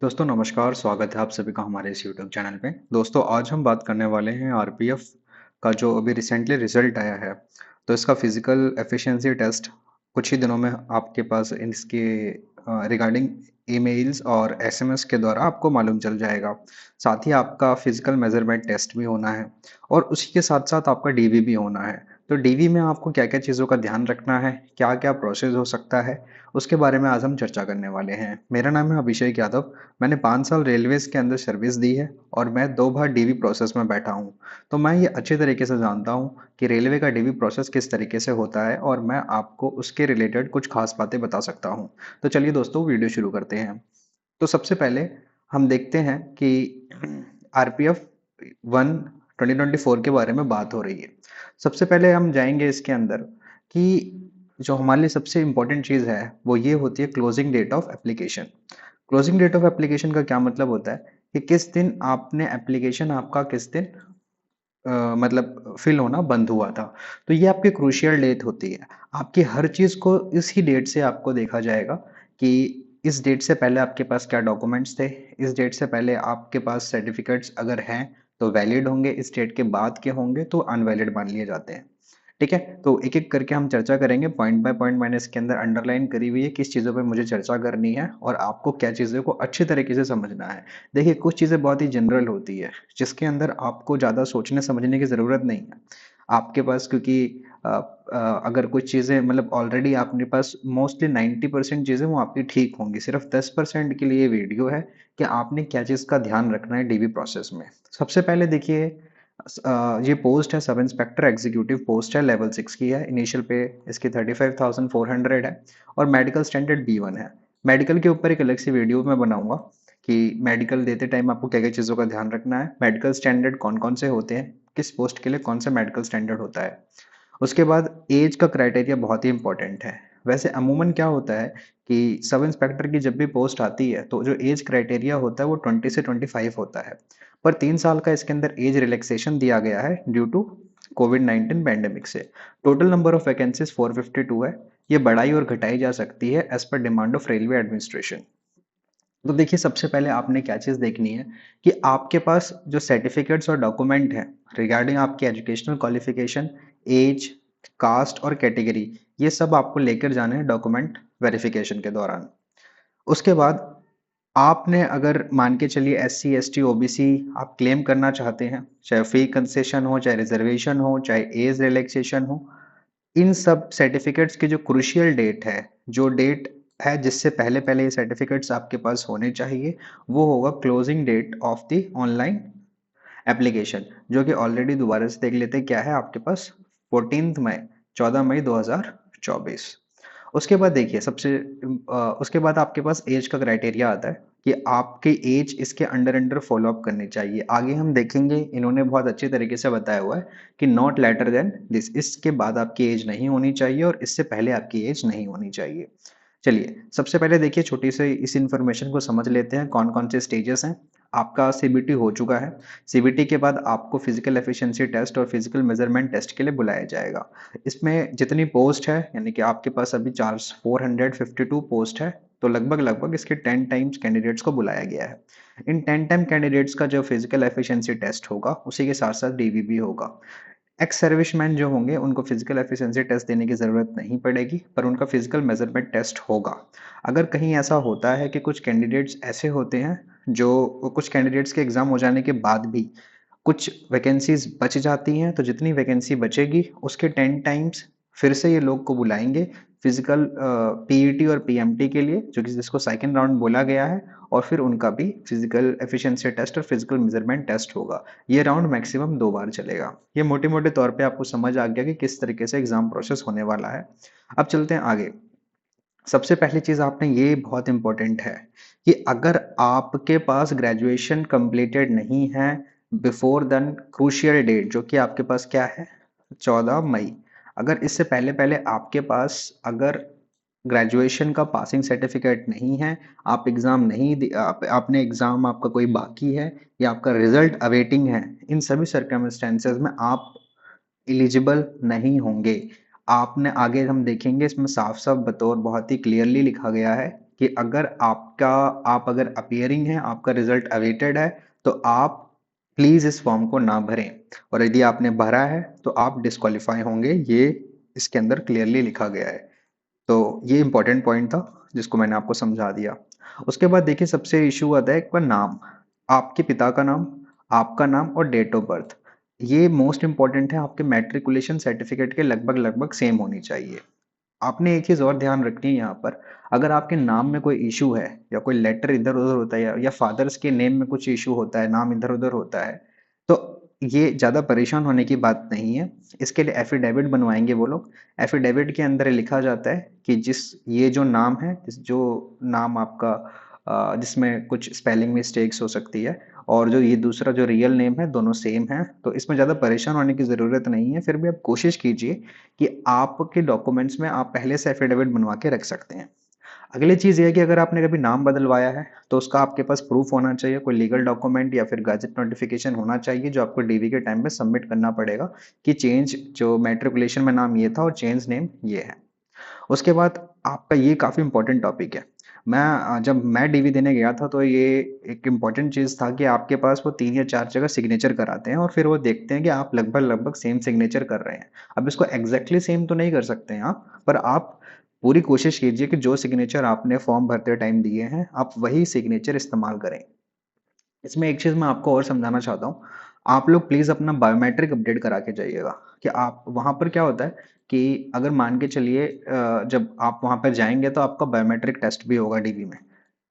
दोस्तों नमस्कार, स्वागत है आप सभी का हमारे इस यूट्यूब चैनल पे। दोस्तों आज हम बात करने वाले हैं आरपीएफ का जो अभी रिसेंटली रिजल्ट आया है। तो इसका फिजिकल एफिशिएंसी टेस्ट कुछ ही दिनों में आपके पास इसके रिगार्डिंग ईमेल्स और एसएमएस के द्वारा आपको मालूम चल जाएगा। साथ ही आपका फिजिकल मेजरमेंट टेस्ट भी होना है और उसी के साथ साथ आपका डीवी भी होना है। तो डीवी में आपको क्या क्या चीज़ों का ध्यान रखना है, क्या क्या प्रोसेस हो सकता है, उसके बारे में आज हम चर्चा करने वाले हैं। मेरा नाम है अभिषेक यादव। मैंने 5 साल रेलवेज़ के अंदर सर्विस दी है और मैं 2 बार डीवी प्रोसेस में बैठा हूँ। तो मैं ये अच्छे तरीके से जानता हूँ कि रेलवे का डीवी प्रोसेस किस तरीके से होता है और मैं आपको उसके रिलेटेड कुछ खास बातें बता सकता हूँ। तो चलिए दोस्तों वीडियो शुरू करते हैं। तो सबसे पहले हम देखते हैं कि आरपीएफ 1 2024 के बारे में बात हो रही है। सबसे पहले हम जाएँगे इसके अंदर कि जो हमारे लिए सबसे इम्पोर्टेंट चीज़ है, वो ये होती है closing date of application. Closing date of application का क्या मतलब होता है कि किस दिन आपने एप्लीकेशन आपका किस दिन मतलब फिल होना बंद हुआ था। तो ये आपकी क्रूशियल डेट होती है। आपकी हर चीज़ को इसी डेट से आपको देखा जाएगा कि इस डेट से पहले आपके पास क्या डॉक्यूमेंट्स थे, इस डेट से पहले आपके पास सर्टिफिकेट्स अगर हैं तो वैलिड होंगे, इस डेट के बाद के होंगे तो अनवैलिड मान लिए जाते हैं। ठीक है? तो एक-एक करके हम चर्चा करेंगे, पॉइंट बाय पॉइंट मैंने इसके अंदर अंडरलाइन करी हुई है, किस चीज़ों पे मुझे चर्चा करनी है और आपको क्या चीज़ों को अच्छे तरीके से समझना है। देखिए, कुछ चीज़ें बहुत ही जनरल होती है, जिसके अंदर आपको ज़्यादा सोचने-समझने की ज़रूरत नहीं है। आपके पास क्योंकि अगर कुछ चीज़ें मतलब ऑलरेडी आपके पास मोस्टली 90% चीज़ें वो आपकी ठीक होंगी, सिर्फ़ 10% के लिए ये वीडियो है कि आपने क्या चीज़ का ध्यान रखना है डीवी प्रोसेस में। सबसे पहले देखिए ये पोस्ट है सब इंस्पेक्टर एग्जीक्यूटिव पोस्ट है, लेवल 6 की है। इनिशियल पे इसकी 35,400 है और मेडिकल स्टैंडर्ड B1 है। मेडिकल के ऊपर एक अलग सी वीडियो मैं बनाऊंगा कि मेडिकल देते टाइम आपको क्या क्या चीज़ों का ध्यान रखना है, मेडिकल स्टैंडर्ड कौन कौन से होते हैं, किस पोस्ट के लिए कौन सा मेडिकल स्टैंडर्ड होता है। उसके बाद एज का क्राइटेरिया बहुत ही इंपॉर्टेंट है। वैसे अमूमन क्या होता है कि सब इंस्पेक्टर की जब भी पोस्ट आती है तो जो एज क्राइटेरिया होता है वो 20 से 25 होता है, पर 3 साल का इसके अंदर एज रिलैक्सेशन दिया गया है ड्यू टू कोविड-19 पैंडेमिक से। टोटल नंबर ऑफ वैकेंसीज 452 है। ये बढ़ाई और घटाई जा सकती है as per demand of railway administration. तो देखिए सबसे पहले आपने क्या चीज़ देखनी है कि आपके पास जो सर्टिफिकेट्स और डॉक्यूमेंट हैं रिगार्डिंग आपकी एजुकेशनल क्वालिफिकेशन, एज, कास्ट और कैटेगरी, ये सब आपको लेकर जाने हैं डॉक्यूमेंट वेरिफिकेशन के दौरान। उसके बाद आपने अगर मान के चलिए एससी, एसटी, ओबीसी आप क्लेम करना चाहते हैं, चाहे फ्री कंसेशन हो, चाहे रिजर्वेशन हो, चाहे एज रिलैक्सेशन हो, इन सब सर्टिफिकेट्स की जो क्रूशियल डेट है, जो डेट है जिससे पहले पहले ये सर्टिफिकेट्स आपके पास होने चाहिए, वो होगा closing date of the online application, जो कि ऑलरेडी दोबारा से देख लेते हैं क्या है आपके पास 14 मई 14 मई 2024। उसके बाद देखिए उसके बाद आपके पास एज का क्राइटेरिया आता है कि आपकी एज इसके अंडर अंडर फॉलो अप करनी चाहिए। आगे हम देखेंगे, इन्होंने बहुत अच्छी तरीके से बताया हुआ है कि नॉट लेटर देन दिस, इसके बाद आपकी एज नहीं होनी चाहिए और इससे पहले आपकी एज नहीं होनी चाहिए। चलिए सबसे पहले देखिए छोटी सी इस इंफॉर्मेशन को समझ लेते हैं कौन कौन से स्टेजेस हैं। आपका सीबीटी हो चुका है। सीबीटी के बाद आपको फिजिकल एफिशिएंसी टेस्ट और फिजिकल मेजरमेंट टेस्ट के लिए बुलाया जाएगा। इसमें जितनी पोस्ट है यानी कि आपके पास अभी 452 पोस्ट है, तो लगभग लगभग इसके 10 टाइम्स कैंडिडेट्स को बुलाया गया है। इन 10 टाइम कैंडिडेट्स का जो फिजिकल एफिशिएंसी टेस्ट होगा उसी के साथ साथ डीवी भी होगा। एक्स सर्विसमैन जो होंगे उनको फिजिकल एफिशिएंसी टेस्ट देने की ज़रूरत नहीं पड़ेगी, पर उनका फिजिकल मेजरमेंट टेस्ट होगा। अगर कहीं ऐसा होता है कि कुछ कैंडिडेट्स ऐसे होते हैं जो कुछ कैंडिडेट्स के एग्ज़ाम हो जाने के बाद भी कुछ वैकेंसीज बच जाती हैं, तो जितनी वैकेंसी बचेगी उसके 10 टाइम्स फिर से ये लोग को बुलाएंगे फिजिकल पीईटी और पीएमटी के लिए, जो कि जिसको सेकंड राउंड बोला गया है, और फिर उनका भी फिजिकल एफिशिएंसी टेस्ट और फिजिकल मेजरमेंट टेस्ट होगा। ये राउंड मैक्सिमम 2 बार चलेगा। ये मोटे-मोटे तौर पे आपको समझ आ गया कि किस तरीके से एग्जाम प्रोसेस होने वाला है। अब चलते हैं आगे। सबसे पहली चीज़ आपने ये बहुत इंपॉर्टेंट है कि अगर आपके पास ग्रेजुएशन कंप्लीटेड नहीं है बिफोर देन क्रूशियल डेट, जो कि आपके पास क्या है 14 मई, अगर इससे पहले पहले आपके पास अगर ग्रेजुएशन का पासिंग सर्टिफिकेट नहीं है, आप एग्ज़ाम नहीं आपने एग्ज़ाम आपका कोई बाकी है या आपका रिजल्ट अवेटिंग है, इन सभी सर्कमस्टेंसेस में आप एलिजिबल नहीं होंगे। आपने आगे हम देखेंगे इसमें साफ-साफ बतौर बहुत ही क्लियरली लिखा गया है कि अगर आप अगर अपीयरिंग है, आपका रिजल्ट अवेटेड है, तो आप प्लीज इस फॉर्म को ना भरें, और यदि आपने भरा है तो आप डिस्क्वालीफाई होंगे, ये इसके अंदर क्लियरली लिखा गया है। तो ये इंपॉर्टेंट पॉइंट था जिसको मैंने आपको समझा दिया। उसके बाद देखिए सबसे इशू आता है एक बार नाम, आपके पिता का नाम, आपका नाम और डेट ऑफ बर्थ, ये मोस्ट इंपॉर्टेंट है, आपके मैट्रिकुलेशन सर्टिफिकेट के लगभग लगभग सेम होनी चाहिए। आपने एक चीज और ध्यान रखनी है यहाँ पर, अगर आपके नाम में कोई इशू है या कोई लेटर इधर उधर होता है या फादर्स के नेम में कुछ इशू होता है, नाम इधर उधर होता है, तो ये ज्यादा परेशान होने की बात नहीं है। इसके लिए एफिडेविट बनवाएंगे वो लोग। एफिडेविट के अंदर लिखा जाता है कि ये जो नाम है, जो नाम आपका जिसमें कुछ स्पेलिंग मिस्टेक्स हो सकती है, और जो ये दूसरा जो रियल नेम है, दोनों सेम है, तो इसमें ज़्यादा परेशान होने की ज़रूरत नहीं है। फिर भी आप कोशिश कीजिए कि आपके डॉक्यूमेंट्स में आप पहले से एफिडेविट बनवा के रख सकते हैं। अगली चीज़ ये है कि अगर आपने कभी नाम बदलवाया है तो उसका आपके पास प्रूफ होना चाहिए, कोई लीगल डॉक्यूमेंट या फिर गैजेट नोटिफिकेशन होना चाहिए जो आपको डीवी के टाइम पे सबमिट करना पड़ेगा कि चेंज, जो मैट्रिकुलेशन में नाम ये था और चेंज नेम ये है। उसके बाद आपका ये काफ़ी इंपॉर्टेंट टॉपिक है। जब मैं डीवी देने गया था तो ये एक इम्पॉर्टेंट चीज़ था कि आपके पास वो 3 या 4 जगह सिग्नेचर कराते हैं और फिर वो देखते हैं कि आप लगभग-लगभग सेम सिग्नेचर कर रहे हैं। अब इसको एग्ज़ैक्टली सेम तो नहीं कर सकते हैं आप, पर आप पूरी कोशिश कीजिए कि जो सिग्नेचर आपने फॉर्म भरते टाइम दिए हैं, आप वही सिग्नेचर इस्तेमाल करें। इसमें एक चीज़ मैं आपको और समझाना चाहता हूँ, आप लोग प्लीज़ अपना बायोमेट्रिक अपडेट करा के जाइएगा। कि आप वहाँ पर क्या होता है कि अगर मान के चलिए जब आप वहाँ पर जाएँगे तो आपका बायोमेट्रिक टेस्ट भी होगा डीवी में।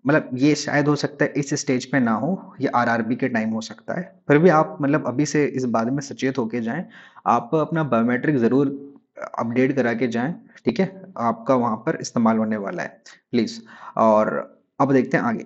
मतलब ये शायद हो सकता है इस स्टेज पे ना हो, ये आरआरबी के टाइम हो सकता है। फिर भी आप मतलब अभी से इस बारे में सचेत होके जाएँ। आप अपना बायोमेट्रिक ज़रूर अपडेट करा के जाएँ, ठीक है? आपका वहाँ पर इस्तेमाल होने वाला है, प्लीज़। और अब देखते हैं आगे।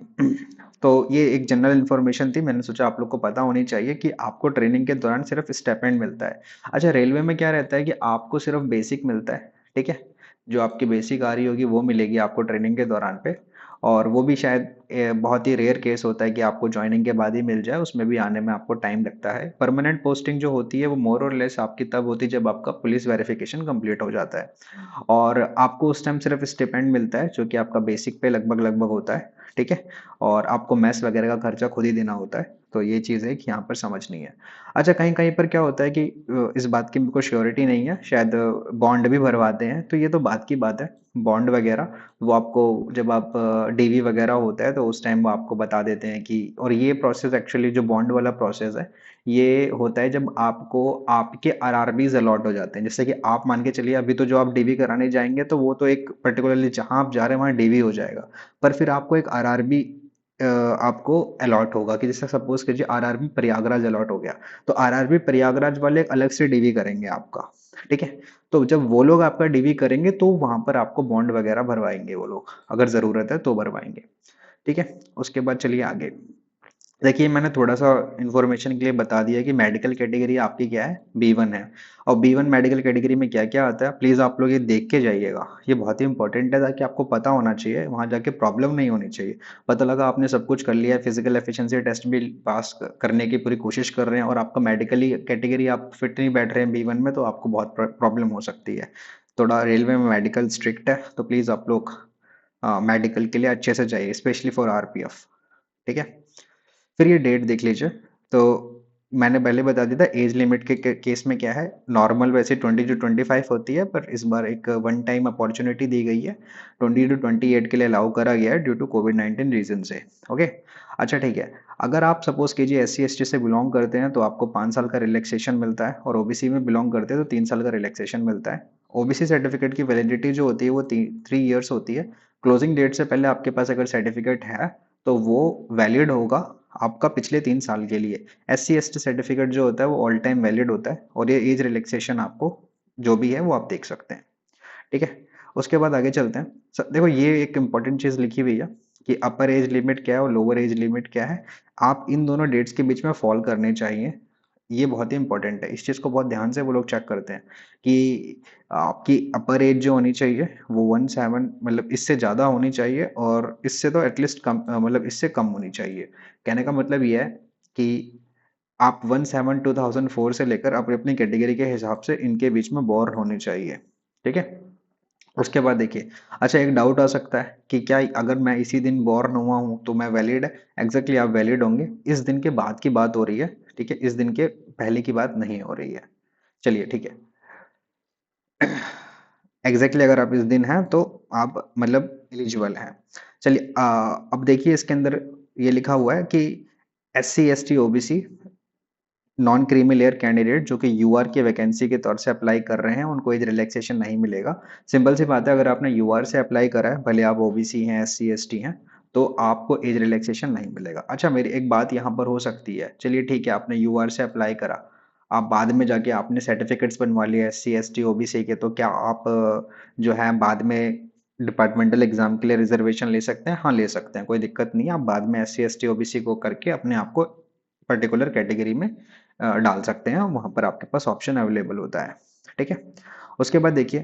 तो ये एक जनरल इन्फॉर्मेशन थी, मैंने सोचा आप लोग को पता होनी चाहिए कि आपको ट्रेनिंग के दौरान सिर्फ स्टाइपेंड मिलता है। अच्छा, रेलवे में क्या रहता है कि आपको सिर्फ बेसिक मिलता है, ठीक है? जो आपकी बेसिक आ रही होगी वो मिलेगी आपको ट्रेनिंग के दौरान पे, और वो भी शायद बहुत ही रेयर केस होता है कि आपको जॉइनिंग के बाद ही मिल जाए, उसमें भी आने में आपको टाइम लगता है। परमानेंट पोस्टिंग जो होती है वो मोर और लेस आपकी तब होती है जब आपका पुलिस वेरिफिकेशन कंप्लीट हो जाता है, और आपको उस टाइम सिर्फ स्टिपेंड मिलता है जो कि आपका बेसिक पे लगभग लगभग होता है, ठीक है? और आपको मेस वगैरह का खर्चा खुद ही देना होता है। तो ये चीज़ है कि यहाँ पर समझनी है। अच्छा, कहीं कहीं पर क्या होता है कि इस बात की मेरे को श्योरिटी नहीं है, शायद बॉन्ड भी भरवाते हैं, तो ये तो बात की बात है। बॉन्ड वगैरह वो आपको जब आप डीवी वगैरह होता है तो उस टाइम वो आपको बता देते हैं कि, और ये प्रोसेस एक्चुअली जो बॉन्ड वाला प्रोसेस है, ये होता है जब आपको आपके आरआरबीज अलॉट हो जाते हैं। जैसे कि आप मान के चलिए अभी तो जो आप डीवी कराने जाएंगे तो वो तो एक पर्टिकुलरली जहां आप जा रहे हैं वहां डीवी हो जाएगा, पर फिर आपको एक आरआरबी आपको अलॉट होगा, कि जैसे सपोज कीजिए आरआरबी प्रयागराज अलॉट हो गया, तो आरआरबी प्रयागराज वाले एक अलग से डीवी करेंगे आपका, ठीक है? तो जब वो लोग आपका डीवी करेंगे तो वहां पर आपको बॉन्ड वगैरह भरवाएंगे वो लोग, अगर जरूरत है तो भरवाएंगे, ठीक है? उसके बाद चलिए आगे। देखिए मैंने थोड़ा-सा इन्फॉर्मेशन के लिए बता दिया कि मेडिकल कैटेगरी आपकी क्या है, बी1 है। और बी1 मेडिकल कैटेगरी में क्या-क्या आता है, प्लीज़ आप लोग ये देख के जाइएगा। ये बहुत ही इंपॉर्टेंट है ताकि आपको पता होना चाहिए, वहाँ जाके प्रॉब्लम नहीं होनी चाहिए। पता लगा आपने सब कुछ कर लिया है, फिजिकल एफिशिएंसी टेस्ट भी पास करने की पूरी कोशिश कर रहे हैं और आपका मेडिकली कैटेगरी आप फिट नहीं बैठ रहे हैं बी1 में, तो आपको बहुत प्रॉब्लम हो सकती है। थोड़ा रेलवे में मेडिकल स्ट्रिक्ट है, तो प्लीज़ आप लोग मेडिकल के लिए अच्छे से जाइए, स्पेशली फॉर आरपीएफ, ठीक है? फिर ये डेट देख लीजिए। तो मैंने पहले बता दिया था एज लिमिट के केस में क्या है, नॉर्मल वैसे 20 to 25 होती है, पर इस बार एक वन टाइम अपॉर्चुनिटी दी गई है, 20 to 28 के लिए अलाउ करा गया है ड्यू टू कोविड-19 रीजन से। ओके, अच्छा ठीक है। अगर आप सपोज कीजिए SC ST से बिलोंग करते हैं तो आपको 5 साल का रिलैक्सेशन मिलता है, और ओबीसी में बिलोंग करते हैं तो 3 साल का रिलैक्सेशन मिलता है। ओबीसी सर्टिफिकेट की वैलिडिटी जो होती है वो 3 years होती है। क्लोजिंग डेट से पहले आपके पास अगर सर्टिफिकेट है तो वो वैलिड होगा आपका पिछले 3 साल के लिए। SC ST सर्टिफिकेट जो होता है वो ऑल टाइम वैलिड होता है, और ये एज रिलैक्सेशन आपको जो भी है वो आप देख सकते हैं, ठीक है? उसके बाद आगे चलते हैं। देखो ये एक इंपॉर्टेंट चीज लिखी हुई है कि अपर एज लिमिट क्या है और लोअर एज लिमिट क्या है, आप इन दोनों डेट्स के बीच में फॉल करने चाहिए। ये बहुत ही इंपॉर्टेंट है, इस चीज को बहुत ध्यान से वो लोग चेक करते हैं कि आपकी अपर एज जो होनी चाहिए वो 17, मतलब इससे ज्यादा होनी चाहिए, और इससे तो एटलीस्ट कम, मतलब इससे कम होनी चाहिए। कहने का मतलब ये है कि आप 17 2004 से लेकर अपनी अपनी कैटेगरी के हिसाब से इनके बीच में बोर होने चाहिए, ठीक है? उसके बाद देखिए, अच्छा एक डाउट आ सकता है कि क्या अगर मैं इसी दिन बॉर्न हुआ हूँ तो मैं वैलिड है? एग्जैक्टली आप वैलिड होंगे। इस दिन के बाद की बात हो रही है, ठीक है, इस दिन के पहले की बात नहीं हो रही है। चलिए ठीक है। एग्जैक्टली अगर आप इस दिन हैं तो आप मतलब एलिजिबल हैं। चलिए अब देखिए इसके अंदर ये लिखा हुआ है कि SC ST OBC non creamy layer candidate जो कि यूआर की वैकेंसी के तौर से अप्लाई कर रहे हैं, उनको एज रिलैक्सेशन नहीं मिलेगा। सिंपल सी बात है, अगर आपने यूआर से अप्लाई करा है, भले आप ओबीसी हैं, SC ST हैं, तो आपको एज रिलैक्सेशन नहीं मिलेगा। अच्छा मेरी एक बात यहाँ पर हो सकती है, चलिए ठीक है, आपने यूआर से अप्लाई करा, आप बाद में जाके आपने सर्टिफिकेट्स बनवा लिए SC ST OBC के, तो क्या आप जो है बाद में डिपार्टमेंटल एग्जाम के लिए रिजर्वेशन ले सकते हैं? हाँ ले सकते हैं, कोई दिक्कत नहीं है। आप बाद में SC ST OBC को करके अपने आप को पर्टिकुलर कैटेगरी में डाल सकते हैं, वहाँ पर आपके पास ऑप्शन अवेलेबल होता है, ठीक है। उसके बाद देखिए,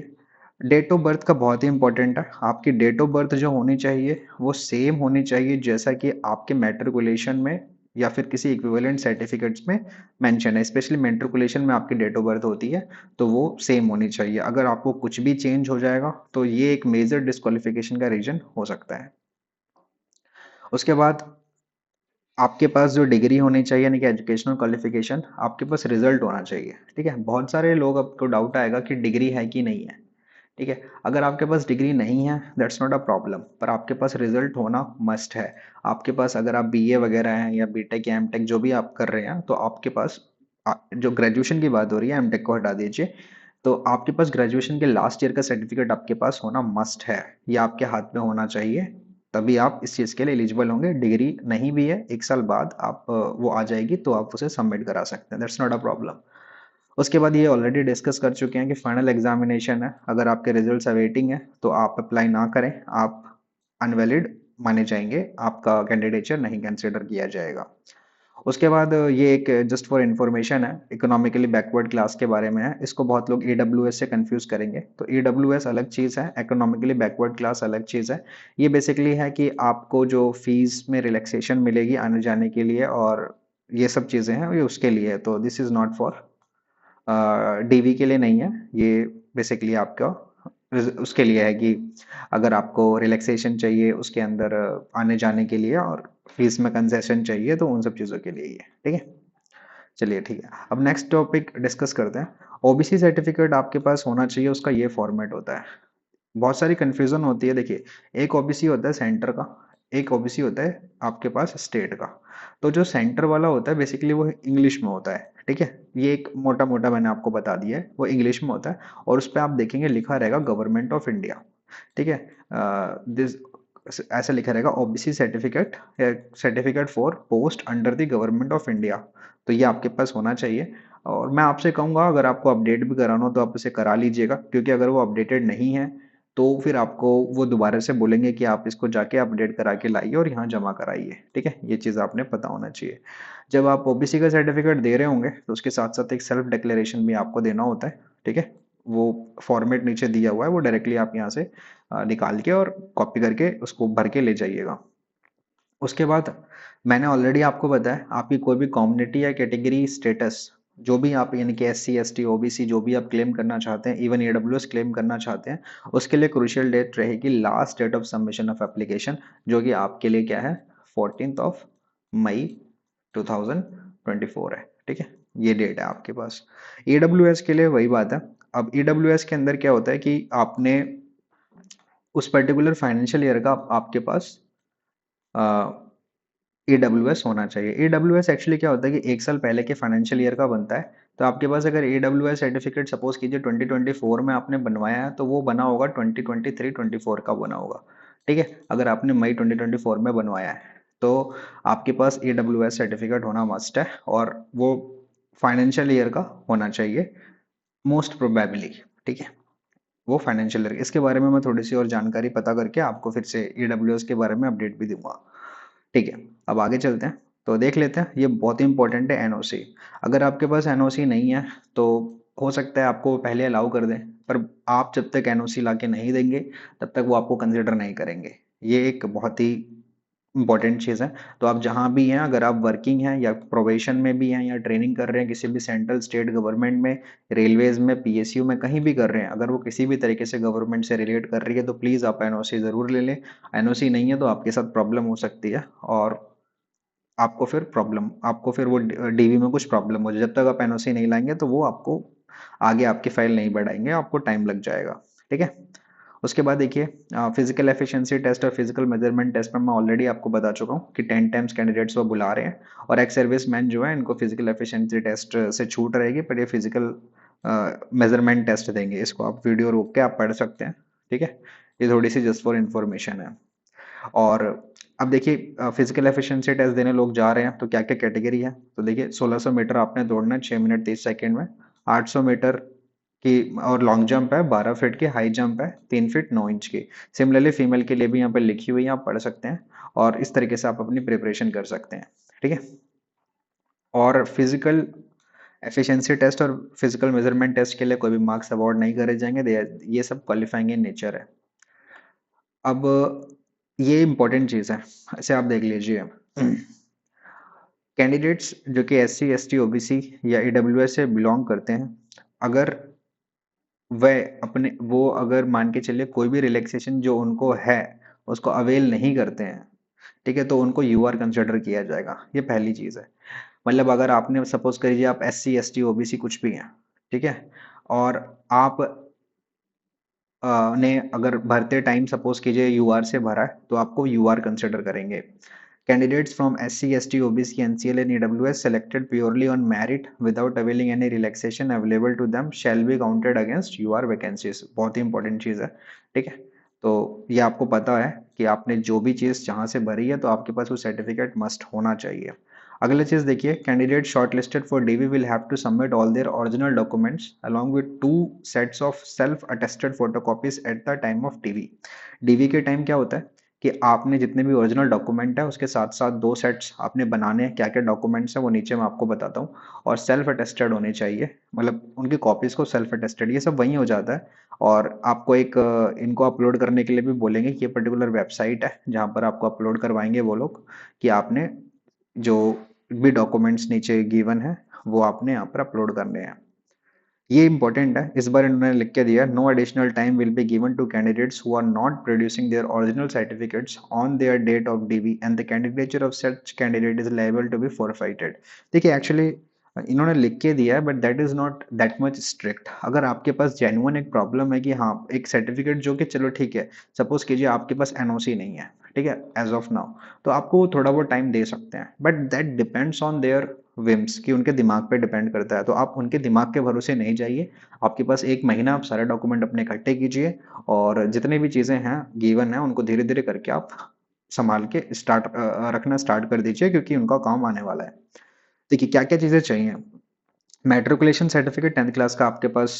डेट ऑफ बर्थ का बहुत ही इंपॉर्टेंट है। आपकी डेट ऑफ बर्थ जो होनी चाहिए वो सेम होनी चाहिए जैसा कि आपके मैट्रिकुलेशन में या फिर किसी इक्विवेलेंट सर्टिफिकेट्स में मेंशन है। स्पेशली मैट्रिकुलेशन में आपकी डेट ऑफ बर्थ होती है तो वो सेम होनी चाहिए। अगर आपको कुछ भी चेंज हो जाएगा तो ये एक मेजर डिस्क्वालिफिकेशन का रीजन हो सकता है। उसके बाद आपके पास जो डिग्री होनी चाहिए, यानी कि एजुकेशनल क्वालिफिकेशन, आपके पास रिजल्ट होना चाहिए, ठीक है। बहुत सारे लोग, आपको डाउट आएगा कि डिग्री है कि नहीं है, ठीक है। अगर आपके पास डिग्री नहीं है दैट्स नॉट अ प्रॉब्लम, पर आपके पास रिजल्ट होना मस्ट है। आपके पास अगर आप बीए वगैरह हैं या बीटेक या एमटेक जो भी आप कर रहे हैं, तो आपके पास जो ग्रेजुएशन की बात हो रही है, एमटेक को हटा दीजिए, तो आपके पास ग्रेजुएशन के लास्ट ईयर का सर्टिफिकेट आपके पास होना मस्ट है। ये आपके हाथ में होना चाहिए, तभी आप इस चीज़ के लिए एलिजिबल होंगे। डिग्री नहीं भी है, 1 साल बाद आप वो आ जाएगी तो आप उसे सबमिट करा सकते हैं, दैट्स नॉट अ प्रॉब्लम। उसके बाद ये ऑलरेडी डिस्कस कर चुके हैं कि फाइनल एग्जामिनेशन है, अगर आपके रिजल्ट्स अवेटिंग है तो आप अप्लाई ना करें, आप अनवैलिड माने जाएंगे, आपका कैंडिडेचर नहीं कंसिडर किया जाएगा। उसके बाद ये एक जस्ट फॉर इन्फॉर्मेशन है, इकोनॉमिकली बैकवर्ड क्लास के बारे में है। इसको बहुत लोग EWS से कंफ्यूज करेंगे, तो EWS अलग चीज़ है, इकोनॉमिकली बैकवर्ड क्लास अलग चीज़ है। ये बेसिकली है कि आपको जो फीस में रिलैक्सेशन मिलेगी आने जाने के लिए और ये सब चीज़ें हैं, ये उसके लिए है। तो this is not for DV के लिए नहीं है, ये बेसिकली आपका उसके लिए है कि अगर आपको रिलैक्सेशन चाहिए उसके अंदर आने जाने के लिए और फीस में कंसेशन चाहिए, तो उन सब चीज़ों के लिए ही है, ठीक है। चलिए ठीक है, अब नेक्स्ट टॉपिक डिस्कस करते हैं। ओबीसी सर्टिफिकेट आपके पास होना चाहिए, उसका ये फॉर्मेट होता है। बहुत सारी कन्फ्यूजन होती है। देखिए, एक ओबीसी होता है सेंटर का, एक ओबीसी होता है आपके पास स्टेट का। तो जो सेंटर वाला होता है बेसिकली वो इंग्लिश में होता है, ठीक है। ये एक मोटा मोटा मैंने आपको बता दिया है, वो इंग्लिश में होता है और उस पर आप देखेंगे लिखा रहेगा गवर्नमेंट ऑफ इंडिया, ठीक है। दिस ऐसा लिखा रहेगा OBC certificate, certificate for post under the government of India. तो ये आपके पास होना चाहिए। और मैं आपसे कहूँगा अगर आपको अपडेट भी कराना हो तो आप उसे करा लीजिएगा, क्योंकि अगर वो अपडेटेड नहीं है तो फिर आपको वो दोबारा से बोलेंगे कि आप इसको जाके अपडेट करा के लाइए और यहाँ जमा कराइए, ठीक है। ये चीज़ आपने पता होना चाहिए। जब आप ओबीसी का सर्टिफिकेट दे रहे होंगे तो उसके साथ साथ एक सेल्फ डिक्लेरेशन भी आपको देना होता है, ठीक है। वो फॉर्मेट नीचे दिया हुआ है, वो डायरेक्टली आप यहाँ से निकाल के और कॉपी करके उसको भर के ले जाइएगा। उसके बाद मैंने ऑलरेडी आपको बताया, आपकी कोई भी कम्युनिटी या कैटेगरी स्टेटस जो भी आप, यानी कि SC ST OBC जो भी आप क्लेम करना चाहते हैं, इवन AWS क्लेम करना चाहते हैं, उसके लिए क्रूशियल डेट रहेगी last date of submission of application, जो कि आपके लिए क्या है, 14 मई 2024 है, ठीक है। ये डेट है आपके पास। AWS के लिए वही बात है। अब AWS के अंदर क्या होता है कि आपने उस पर्टिकुलर फाइनेंशियल ईयर का आपके पास AWS होना चाहिए। AWS एक्चुअली क्या होता है कि 1 साल पहले के फाइनेंशियल ईयर का बनता है। तो आपके पास अगर AWS सर्टिफिकेट सपोज कीजिए 2024 में आपने बनवाया है, तो वो बना होगा 2023-24 का बना होगा, ठीक है। अगर आपने मई 2024 में बनवाया है तो आपके पास AWS सर्टिफिकेट होना मस्ट है, और वो फाइनेंशियल ईयर का होना चाहिए मोस्ट प्रोबेबली, ठीक है। वो फाइनेंशियल ईयर, इसके बारे में मैं थोड़ी सी और जानकारी पता करके आपको फिर से AWS के बारे में अपडेट भी दूंगा, ठीक है। अब आगे चलते हैं, तो देख लेते हैं, ये बहुत ही इंपॉर्टेंट है एनओसी। अगर आपके पास एनओसी नहीं है तो हो सकता है आपको पहले अलाउ कर दें, पर आप जब तक एनओसी ला के नहीं देंगे तब तक वो आपको कंसिडर नहीं करेंगे। ये एक बहुत ही इंपॉर्टेंट चीज़ है। तो आप जहाँ भी हैं, अगर आप वर्किंग हैं या प्रोबेशन में भी हैं या ट्रेनिंग कर रहे हैं किसी भी सेंट्रल स्टेट गवर्नमेंट में, रेलवेज में, पीएसयू में, कहीं भी कर रहे हैं, अगर वो किसी भी तरीके से गवर्नमेंट से रिलेट कर रही है तो प्लीज़ आप एनओसी ज़रूर ले लें। एनओसी नहीं है तो आपके साथ प्रॉब्लम हो सकती है और आपको फिर वो डीवी में कुछ प्रॉब्लम हो जाए। जब तक आप एनओसी नहीं लाएंगे तो वो आपको आगे आपकी फाइल नहीं बढ़ाएंगे, आपको टाइम लग जाएगा। ठीक है। उसके बाद देखिए, फिजिकल एफिशिएंसी टेस्ट और फिजिकल मेजरमेंट टेस्ट में मैं ऑलरेडी आपको बता चुका हूँ कि 10 टाइम्स कैंडिडेट्स वो बुला रहे हैं और एक्स सर्विस मैन जो है इनको फिजिकल एफिशिएंसी टेस्ट से छूट रहेगी, पर ये फिजिकल मेजरमेंट टेस्ट देंगे। इसको आप वीडियो रोक के आप पढ़ सकते हैं। ठीक है। ये थोड़ी सी जस्ट फॉर इन्फॉर्मेशन है। और अब देखिए, फिजिकल एफिशिएंसी टेस्ट देने लोग जा रहे हैं तो क्या क्या कैटेगरी है। तो देखिए, 1600 मीटर आपने दौड़ना है 6 मिनट 30 सेकेंड में। 800 मीटर की और लॉन्ग जंप है, 12 फीट की हाई जंप है, 3 फीट 9 इंच की। सिमिलरली फीमेल के लिए भी यहाँ पे लिखी हुई है, आप पढ़ सकते हैं और इस तरीके से आप अपनी प्रिपरेशन कर सकते हैं। ठीक है। और फिजिकल एफिशिएंसी टेस्ट और फिजिकल मेजरमेंट टेस्ट के लिए कोई भी मार्क्स अवार्ड नहीं करे जाएंगे, ये सब क्वालिफाइंग इन नेचर है। अब ये इंपॉर्टेंट चीज़ है, इसे आप देख लीजिए। कैंडिडेट्स जो कि एससी एसटी ओबीसी या ईडब्ल्यूएस से बिलोंग करते हैं, अगर वह अपने वो अगर मान के चलिए कोई भी रिलैक्सेशन जो उनको है उसको अवेल नहीं करते हैं, ठीक है, तो उनको यूआर कंसिडर किया जाएगा। ये पहली चीज़ है। मतलब अगर आपने सपोज करिए आप एससी एसटी ओबीसी कुछ भी हैं, ठीक है, और आप ने अगर भरते टाइम सपोज कीजिए यूआर से भरा है तो आपको यूआर कंसिडर करेंगे। Candidates from SC ST OBC NCL and EWS selected purely on merit without availing any relaxation available to them shall be counted against UR vacancies. बहुत ही इंपॉर्टेंट चीज़ है। ठीक है। तो ये आपको पता है कि आपने जो भी चीज़ जहाँ से भरी है तो आपके पास वो सर्टिफिकेट मस्ट होना चाहिए। अगला चीज़ देखिए, candidate shortlisted for DV will have to submit all their original documents along with 2 sets of self attested photocopies at the time of DV. DV के टाइम क्या होता है कि आपने जितने भी ओरिजिनल डॉक्यूमेंट है उसके साथ साथ 2 सेट्स आपने बनाने हैं। क्या क्या डॉक्यूमेंट्स हैं वो नीचे मैं आपको बताता हूँ। और सेल्फ अटेस्टेड होने चाहिए, मतलब उनकी कॉपीज़ को सेल्फ अटेस्टेड, ये सब वहीं हो जाता है। और आपको एक इनको अपलोड करने के लिए भी बोलेंगे कि ये पर्टिकुलर वेबसाइट है जहाँ पर आपको अपलोड करवाएंगे वो लोग कि आपने जो भी डॉक्यूमेंट्स नीचे गिवन है वो आपने यहाँ पर अपलोड करने हैं। ये इंपॉर्टेंट है, इस बार इन्होंने लिख के दिया, no additional time will be given to candidates who are not producing their original certificates on their date of DV and the candidature of such candidate is liable to be forfeited. देखिए actually इन्होंने लिख के दिया है but that is not that much strict. अगर आपके पास genuine एक problem है कि हाँ एक सर्टिफिकेट जो कि चलो ठीक है, सपोज कीजिए आपके पास एनओसी नहीं है, ठीक है, एज ऑफ नाउ, तो आपको थोड़ा बहुत टाइम दे सकते हैं but that depends on their whims, कि उनके दिमाग पे डिपेंड करता है। तो आप उनके दिमाग के भरोसे नहीं जाइए। आपके पास 1 महीना, आप सारे डॉक्यूमेंट अपने इकट्ठे कीजिए और जितनी भी चीज़ें हैं गिवन है उनको धीरे धीरे करके आप संभाल के रखना स्टार्ट कर दीजिए क्योंकि उनका काम आने वाला है। देखिए क्या क्या चीज़ें चाहिए। मैट्रिकुलेशन सर्टिफिकेट 10th क्लास का आपके पास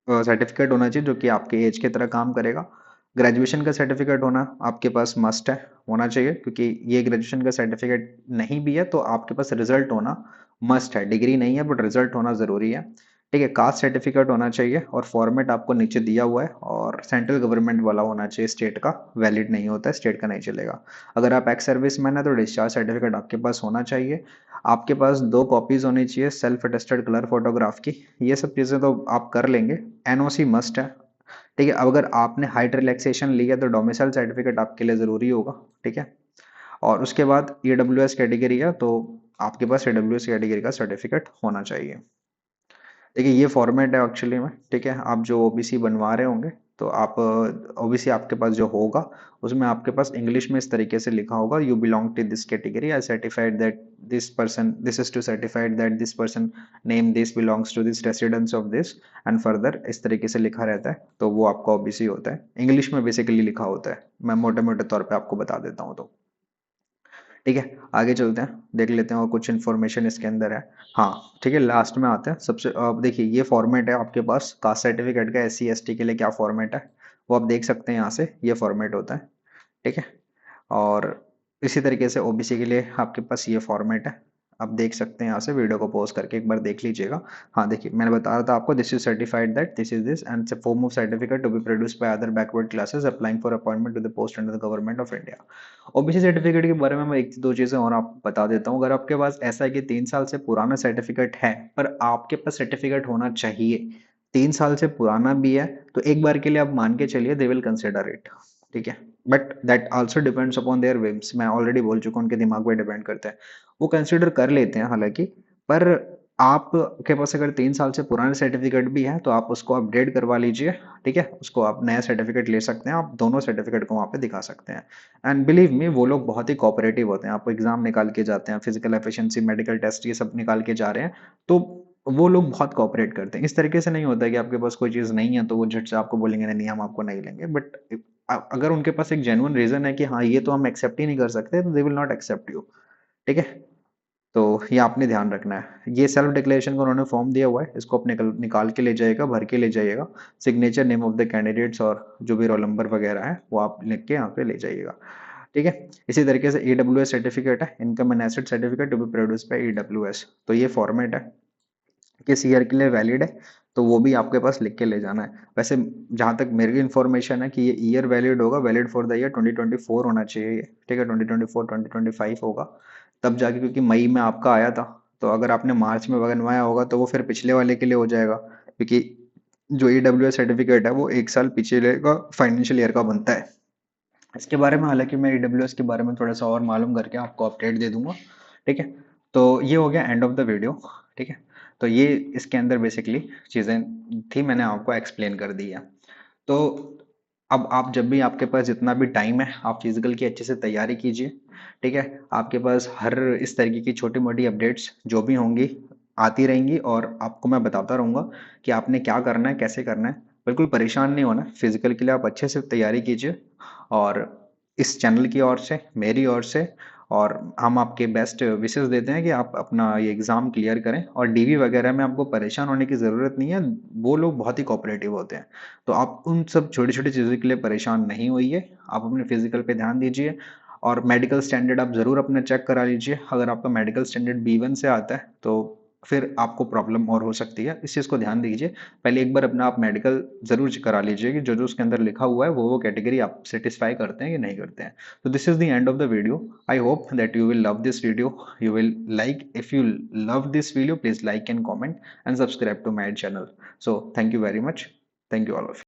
सर्टिफिकेट होना चाहिए जो कि आपके एज के तरह काम करेगा। ग्रेजुएशन का सर्टिफिकेट होना आपके पास मस्ट है, होना चाहिए, क्योंकि ये ग्रेजुएशन का सर्टिफिकेट नहीं भी है तो आपके पास रिजल्ट होना मस्ट है। डिग्री नहीं है बट रिजल्ट होना ज़रूरी है। ठीक है। कास्ट सर्टिफिकेट होना चाहिए और फॉर्मेट आपको नीचे दिया हुआ है और सेंट्रल गवर्नमेंट वाला होना चाहिए, स्टेट का वैलिड नहीं होता है, स्टेट का नहीं चलेगा। अगर आप एक्स सर्विस मैन है तो डिस्चार्ज सर्टिफिकेट आपके पास होना चाहिए। आपके पास 2 कॉपीज होनी चाहिए सेल्फ अटेस्टेड कलर फोटोग्राफ की। ये सब चीज़ें तो आप कर लेंगे। एनओसी मस्ट है। ठीक है। अब अगर आपने हाइट रिलैक्सेशन लिया तो डोमिसाइल सर्टिफिकेट आपके लिए ज़रूरी होगा। ठीक है। और उसके बाद ईडब्ल्यूएस कैटेगरी है तो आपके पास ईडब्ल्यूएस कैटेगरी का सर्टिफिकेट होना चाहिए। देखिए ये फॉर्मेट है एक्चुअली में। ठीक है। आप जो ओबीसी बनवा रहे होंगे तो आप ओबीसी आपके पास जो होगा उसमें आपके पास इंग्लिश में इस तरीके से लिखा होगा, you belong to this category, I certified that this person, this is to certified that this person name this belongs to this residence of this and further, इस तरीके से लिखा रहता है तो वो आपका ओबीसी होता है। इंग्लिश में बेसिकली लिखा होता है, मैं मोटे मोटे तौर पर आपको बता देता हूँ। तो ठीक है, आगे चलते हैं, देख लेते हैं और कुछ इन्फॉर्मेशन इसके अंदर है। हाँ ठीक है, लास्ट में आते हैं। सबसे अब देखिए ये फॉर्मेट है आपके पास कास्ट सर्टिफिकेट का, एससी एसटी के लिए क्या फॉर्मेट है वो आप देख सकते हैं यहाँ से, ये फॉर्मेट होता है। ठीक है। और इसी तरीके से ओबीसी के लिए आपके पास ये फॉर्मेट है। आप देख सकते हैं यहाँ से, वीडियो को पॉज करके एक बार देख लीजिएगा। हाँ देखिए, मैंने बता रहा था आपको, this is certified that this is this and form of certificate to be produced by other backward classes applying for appointment to the post under the government of India. OBC certificate के बारे में मैं एक दो चीज़ें और आप बता देता हूँ। अगर आपके पास ऐसा है कि 3 साल से पुराना सर्टिफिकेट है, पर आपके पास सर्टिफिकेट होना चाहिए, 3 साल से पुराना भी है, तो एक बार के लिए आप मान के चलिए दे विल कंसिडर इट, ठीक है। But that also depends upon their whims, मैं ऑलरेडी बोल चुका हूँ, उनके दिमाग पे डिपेंड करता है, वो कंसिडर कर लेते हैं हालांकि। पर आपके पास अगर 3 साल से पुराने सर्टिफिकेट भी है तो आप उसको अपडेट करवा लीजिए, ठीक है। उसको आप नया सर्टिफिकेट ले सकते हैं, आप दोनों सर्टिफिकेट को वहाँ पे दिखा सकते हैं। एंड बिलीव मी, वो लोग बहुत ही कोऑपरेटिव होते हैं। आपको एग्जाम निकाल के जाते हैं, फिजिकल एफिशिएंसी, मेडिकल टेस्ट, ये सब निकाल के जा रहे हैं, तो वो लोग बहुत कोऑपरेट करते हैं। इस तरीके से नहीं होता है कि आपके पास कोई चीज़ नहीं है तो वो झट से आपको बोलेंगे नहीं, हम आपको नहीं लेंगे। बट अगर उनके पास एक जेन्युइन रीजन है कि हाँ ये तो हम एक्सेप्ट ही नहीं कर सकते, तो they will not accept you, ठीक है। तो ये आपने ध्यान रखना है। ये सेल्फ डिक्लेरेशन का उन्होंने फॉर्म दिया हुआ है, इसको अपने निकाल के ले जाइएगा, भर के ले जाइएगा। Signature, name of the candidates और जो भी रोल नंबर वगैरह है वो आप लिख के यहाँ पे ले जाइएगा, ठीक है। इसी तरीके से ईडब्ल्यूएस सर्टिफिकेट है, income and asset certificate to be produced by EWS. तो ये फॉर्मेट है, किस ईयर के लिए वैलिड है, तो वो भी आपके पास लिख के ले जाना है। वैसे जहाँ तक मेरी इन्फॉर्मेशन है कि ये ईयर वैलिड होगा, वैलिड फॉर द ईयर 2024 होना चाहिए, ठीक है। 2024 2025 होगा तब जाके, क्योंकि मई में आपका आया था, तो अगर आपने मार्च में बनवाया होगा तो वो फिर पिछले वाले के लिए हो जाएगा, क्योंकि जो ईडब्ल्यूएस सर्टिफिकेट है वो 1 साल पिछले का फाइनेंशियल ईयर का बनता है। इसके बारे में हालांकि मैं ईडब्ल्यूएस के बारे में थोड़ा सा और मालूम करके आपको अपडेट दे दूंगा, ठीक है। तो ये हो गया एंड ऑफ द वीडियो, ठीक है। तो ये इसके अंदर बेसिकली चीज़ें थी, मैंने आपको एक्सप्लेन कर दी है। तो अब आप जब भी, आपके पास जितना भी टाइम है, आप फिजिकल की अच्छे से तैयारी कीजिए, ठीक है। आपके पास हर इस तरीके की छोटी मोटी अपडेट्स जो भी होंगी आती रहेंगी, और आपको मैं बताता रहूँगा कि आपने क्या करना है, कैसे करना है। बिल्कुल परेशान नहीं होना, फिजिकल के लिए आप अच्छे से तैयारी कीजिए। और इस चैनल की ओर से, मेरी ओर से, और हम आपके बेस्ट विशेस देते हैं कि आप अपना ये एग्ज़ाम क्लियर करें। और डीवी वगैरह में आपको परेशान होने की ज़रूरत नहीं है, वो लोग बहुत ही कोऑपरेटिव होते हैं। तो आप उन सब छोटी-छोटी चीज़ों के लिए परेशान नहीं होइए, आप अपने फिज़िकल पे ध्यान दीजिए। और मेडिकल स्टैंडर्ड आप ज़रूर अपना चेक करा लीजिए। अगर आपका मेडिकल स्टैंडर्ड B1 से आता है तो फिर आपको प्रॉब्लम और हो सकती है, इस चीज़ को ध्यान दीजिए। पहले एक बार अपना आप मेडिकल ज़रूर करा लीजिए कि जो-जो उसके अंदर लिखा हुआ है वो कैटेगरी आप सैटिस्फाई करते हैं कि नहीं करते हैं। So this is the end of the video. I hope that you will love this video. You will like, if you love this video, please like and comment and subscribe to my channel. So thank you very much. Thank you all of you.